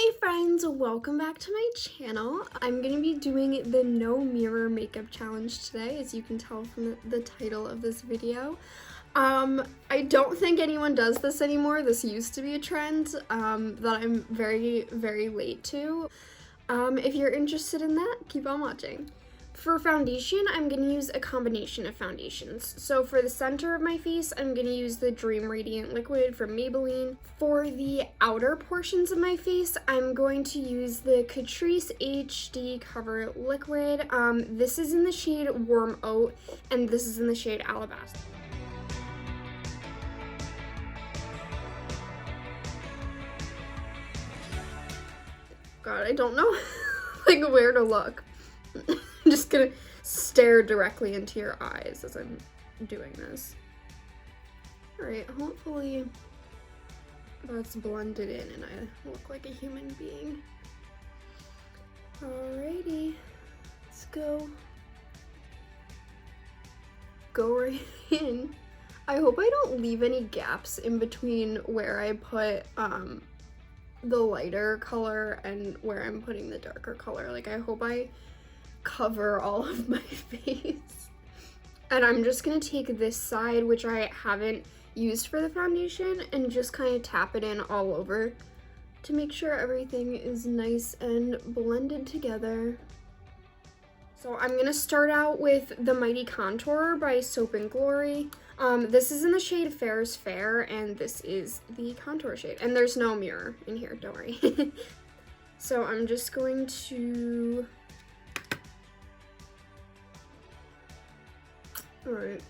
Hey friends, welcome back to my channel. I'm going to be doing the no mirror makeup challenge today, as you can tell from the title of this video. I don't think anyone does this anymore. This used to be a trend that I'm very, very late to. If you're interested in that, keep on watching. For foundation, I'm going to use a combination of foundations. So for the center of my face, I'm going to use the Dream Radiant Liquid from Maybelline. For the outer portions of my face, I'm going to use the Catrice HD Cover Liquid. This is in the shade Warm Oat, and this is in the shade Alabaster. God, I don't know like where to look. I'm just gonna stare directly into your eyes as I'm doing this. Alright, hopefully that's blended in and I look like a human being. Alrighty, let's go. Go right in. I hope I don't leave any gaps in between where I put the lighter color and where I'm putting the darker color. Like, I hope I cover all of my face. And I'm just gonna take this side, which I haven't used for the foundation, and just kind of tap it in all over to make sure everything is nice and blended together. So I'm gonna start out with the Mighty Contour by Soap & Glory. This is in the shade Fair is Fair, and this is the contour shade. And there's no mirror in here, don't worry. So I'm just going to... Alright.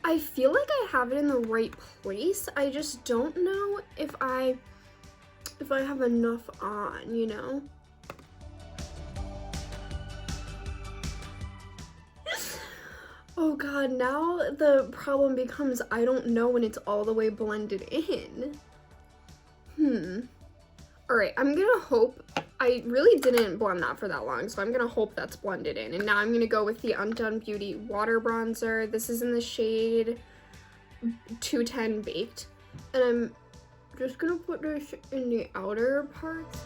I feel like I have it in the right place. I just don't know if I have enough on, you know? Oh god, now the problem becomes I don't know when it's all the way blended in. Alright, I'm gonna hope. I really didn't blend that for that long, so I'm gonna hope that's blended in. And now I'm gonna go with the Undone Beauty Water Bronzer. This is in the shade 210 Baked. And I'm just gonna put this in the outer parts.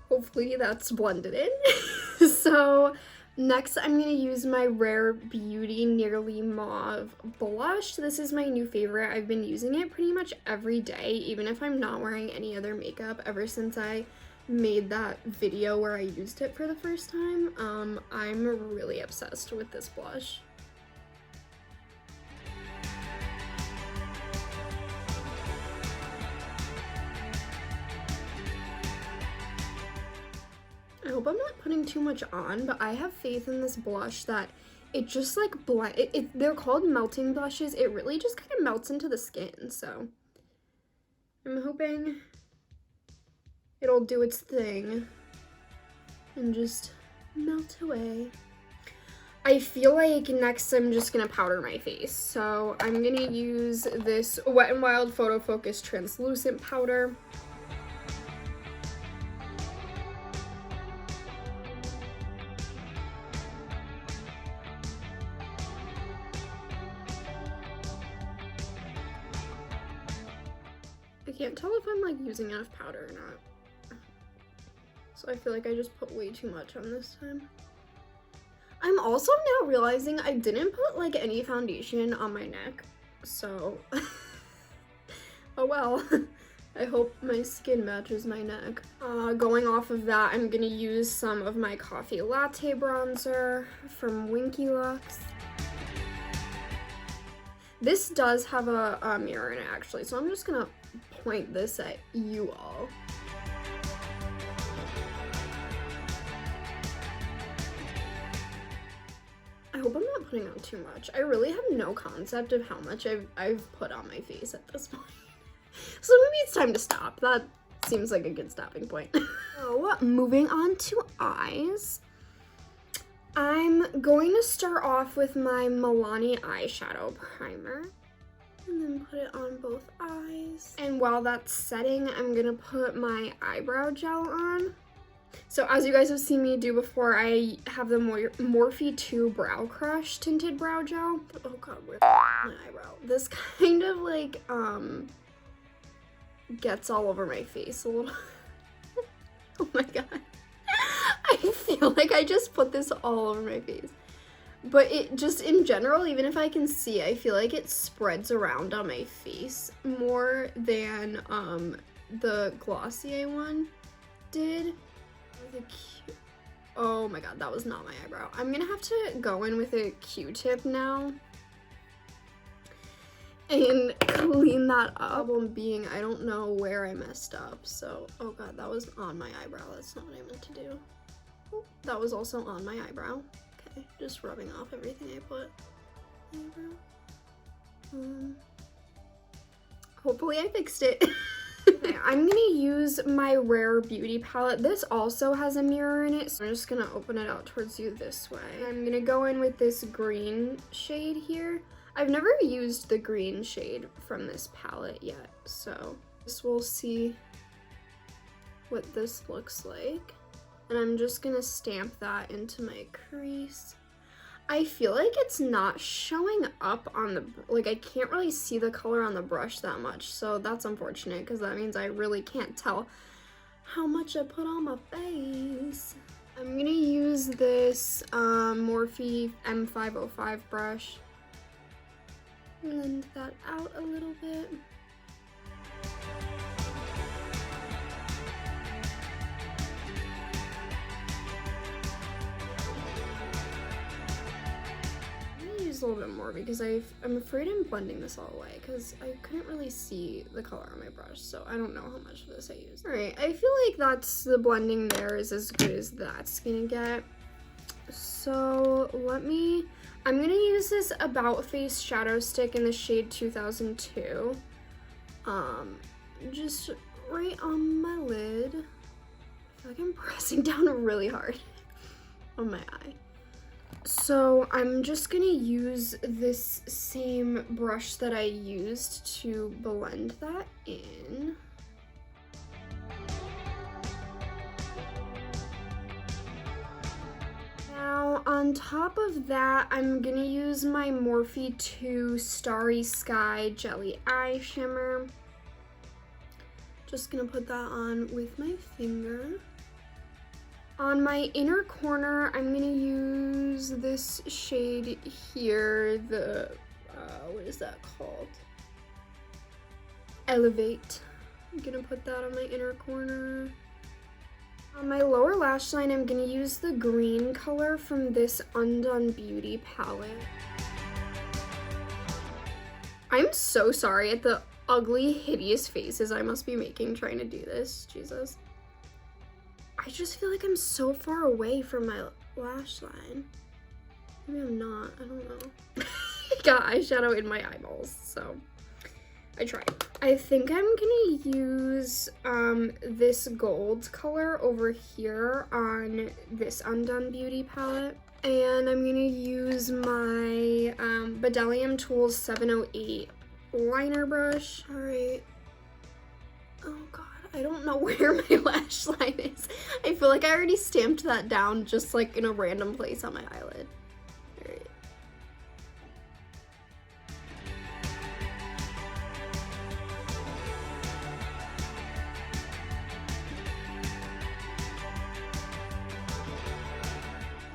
Hopefully that's blended in. So next I'm going to use my Rare Beauty Nearly Mauve blush. This is my new favorite. I've been using it pretty much every day, even if I'm not wearing any other makeup, ever since I made that video where I used it for the first time. I'm really obsessed with this blush. I hope I'm not putting too much on, but I have faith in this blush that it just like they're called melting blushes. It really just kind of melts into the skin, so I'm hoping it'll do its thing and just melt away. I feel like next I'm just gonna powder my face, so I'm gonna use this Wet n Wild Photo Focus translucent powder. I can't tell if I'm like using enough powder or not. So I feel like I just put way too much on this time. I'm also now realizing I didn't put like any foundation on my neck. So, oh well. I hope my skin matches my neck. Going off of that, I'm gonna use some of my Coffee Latte bronzer from Winky Lux. This does have a mirror in it actually, so I'm just gonna point this at you all. I hope I'm not putting on too much. I really have no concept of how much I've put on my face at this point. So maybe it's time to stop. That seems like a good stopping point. So moving on to eyes. I'm going to start off with my Milani eyeshadow primer. And then put it on both eyes. And while that's setting, I'm gonna put my eyebrow gel on. So as you guys have seen me do before, I have the Morphe 2 Brow Crush Tinted Brow Gel. Oh god, where's my eyebrow? This kind of like, gets all over my face a little. Oh my god. I feel like I just put this all over my face. But it just, in general, even if I can see, I feel like it spreads around on my face more than the Glossier one did. Oh my god, that was not my eyebrow. I'm gonna have to go in with a Q-tip now and clean that up. Problem being, I don't know where I messed up, so, oh god, that was on my eyebrow. That's not what I meant to do. Oh, that was also on my eyebrow. Okay, just rubbing off everything I put. Eyebrow. Hopefully I fixed it. Okay, I'm gonna use my Rare Beauty palette. This also has a mirror in it, so I'm just gonna open it out towards you this way. I'm gonna go in with this green shade here. I've never used the green shade from this palette yet, so we'll see what this looks like. And I'm just gonna stamp that into my crease. I feel like it's not showing up on the, like I can't really see the color on the brush that much, so that's unfortunate because that means I really can't tell how much I put on my face. I'm gonna use this Morphe M505 brush. Blend that out a little bit. A little bit more because I'm afraid I'm blending this all away because I couldn't really see the color on my brush, so I don't know how much of this I used. All right, I feel like that's the blending there is as good as that's gonna get. So I'm gonna use this About Face shadow stick in the shade 2002. Just right on my lid. I feel like I'm pressing down really hard on my eye. So I'm just gonna use this same brush that I used to blend that in. Now on top of that, I'm gonna use my Morphe 2 Starry Sky Jelly Eye Shimmer. Just gonna put that on with my finger. On my inner corner, I'm gonna use this shade here, the, what is that called? Elevate. I'm gonna put that on my inner corner. On my lower lash line, I'm gonna use the green color from this Undone Beauty palette. I'm so sorry at the ugly, hideous faces I must be making trying to do this, Jesus. I just feel like I'm so far away from my lash line. Maybe I'm not, I don't know. I got eyeshadow in my eyeballs, so I tried. I think I'm gonna use this gold color over here on this Undone Beauty palette. And I'm gonna use my Bdellium Tools 708 liner brush. All right. Oh God. I don't know where my lash line is. I feel like I already stamped that down just like in a random place on my eyelid. All right.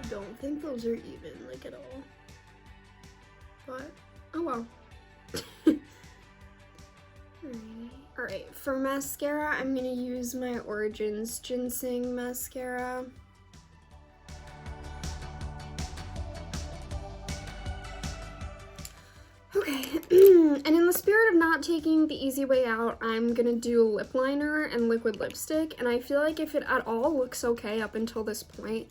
I don't think those are even, like, at all. But, oh well. Alright, for mascara, I'm gonna use my Origins Ginseng mascara. Okay, and in the spirit of not taking the easy way out, I'm gonna do lip liner and liquid lipstick, and I feel like if it at all looks okay up until this point,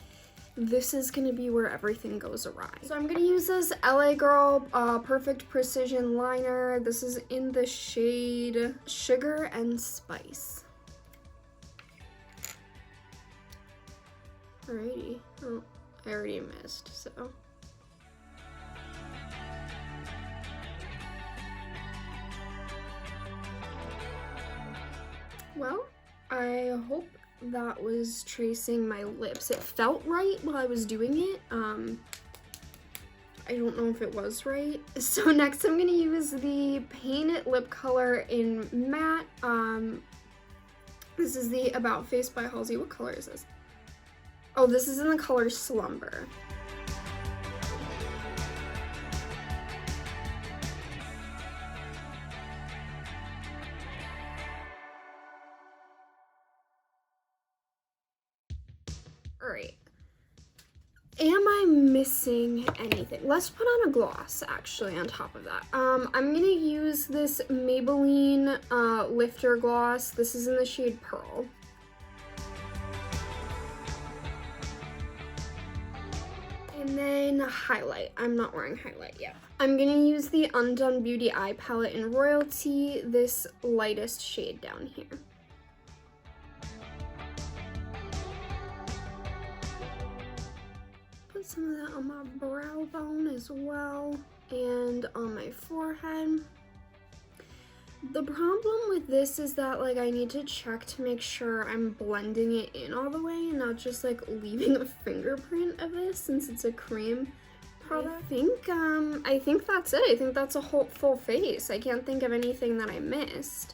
this is gonna be where everything goes awry. So I'm gonna use this LA Girl Perfect Precision Liner. This is in the shade Sugar and Spice. Alrighty. Oh, I already missed, so. Well, I hope that was tracing my lips. It felt right while I was doing it. I don't know if it was right. So next I'm gonna use the Paint It lip color in matte. This is the About Face by Halsey. What color is this? Oh, this is in the color Slumber. All right. Am I missing anything? Let's put on a gloss, actually, on top of that. I'm gonna use this Maybelline Lifter Gloss. This is in the shade Pearl. And then highlight. I'm not wearing highlight yet. I'm gonna use the Undone Beauty Eye Palette in Royalty, this lightest shade down here. Put some of that on my brow bone as well, and on my forehead. The problem with this is that, like, I need to check to make sure I'm blending it in all the way and not just, like, leaving a fingerprint of this since it's a cream product. I think that's it. I think that's a whole full face. I can't think of anything that I missed.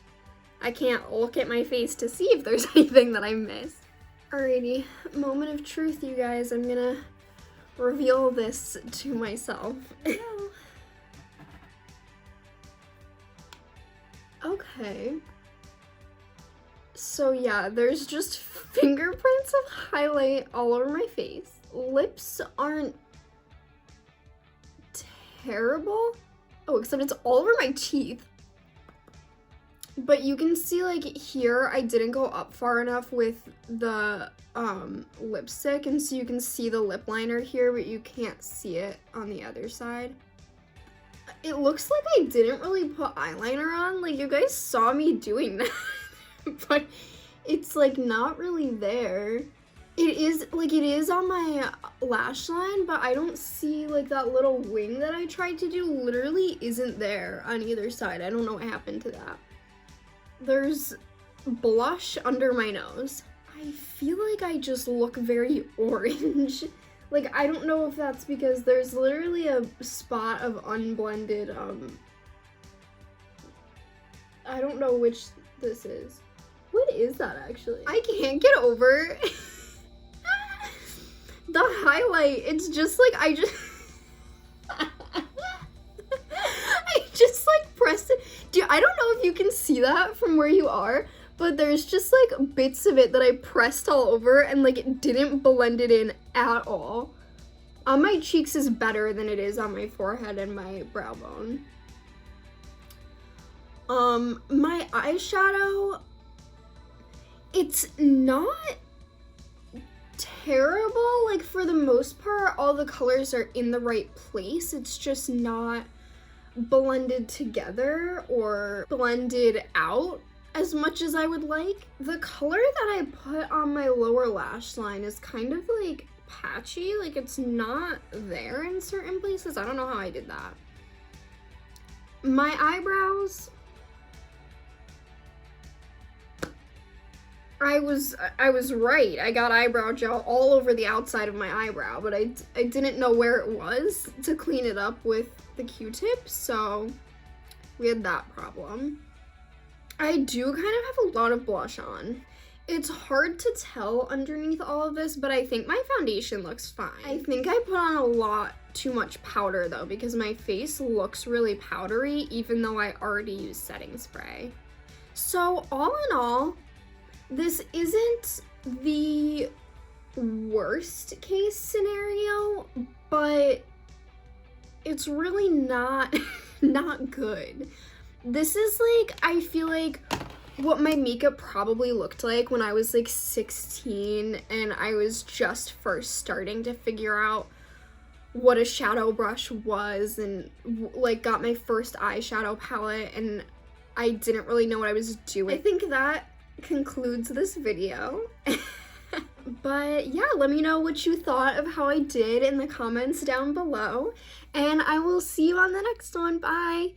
I can't look at my face to see if there's anything that I missed. Alrighty, moment of truth, you guys. I'm gonna reveal this to myself. Okay. So yeah, there's just fingerprints of highlight all over my face. Lips aren't terrible. Oh, except it's all over my teeth. But you can see, like, here I didn't go up far enough with the lipstick, and so you can see the lip liner here, but you can't see it on the other side. It looks like I didn't really put eyeliner on. Like, you guys saw me doing that, but it's, like, not really there. It is on my lash line, but I don't see, like, that little wing that I tried to do literally isn't there on either side. I don't know what happened to that. There's blush under my nose. I feel like I just look very orange. Like, I don't know if that's because there's literally a spot of unblended, I don't know which this is. What is that, actually? I can't get over the highlight. It's just like, I just like pressed it. I don't know if you can see that from where you are, but there's just like bits of it that I pressed all over and like it didn't blend it in at all. On my cheeks is better than it is on my forehead and my brow bone. My eyeshadow, it's not terrible. Like, for the most part, all the colors are in the right place. It's just not blended together or blended out as much as I would like. The color that I put on my lower lash line is kind of like patchy, like it's not there in certain places. I don't know how I did that. My eyebrows, I was right. I got eyebrow gel all over the outside of my eyebrow, but I didn't know where it was to clean it up with the Q-tip, so we had that problem. I do kind of have a lot of blush on. It's hard to tell underneath all of this, but I think my foundation looks fine. I think I put on a lot too much powder though, because my face looks really powdery even though I already used setting spray. So all in all, this isn't the worst case scenario, but it's really not good. This is like, I feel like what my makeup probably looked like when I was like 16 and I was just first starting to figure out what a shadow brush was and like got my first eyeshadow palette and I didn't really know what I was doing. I think that concludes this video. But yeah, let me know what you thought of how I did in the comments down below, and I will see you on the next one. Bye!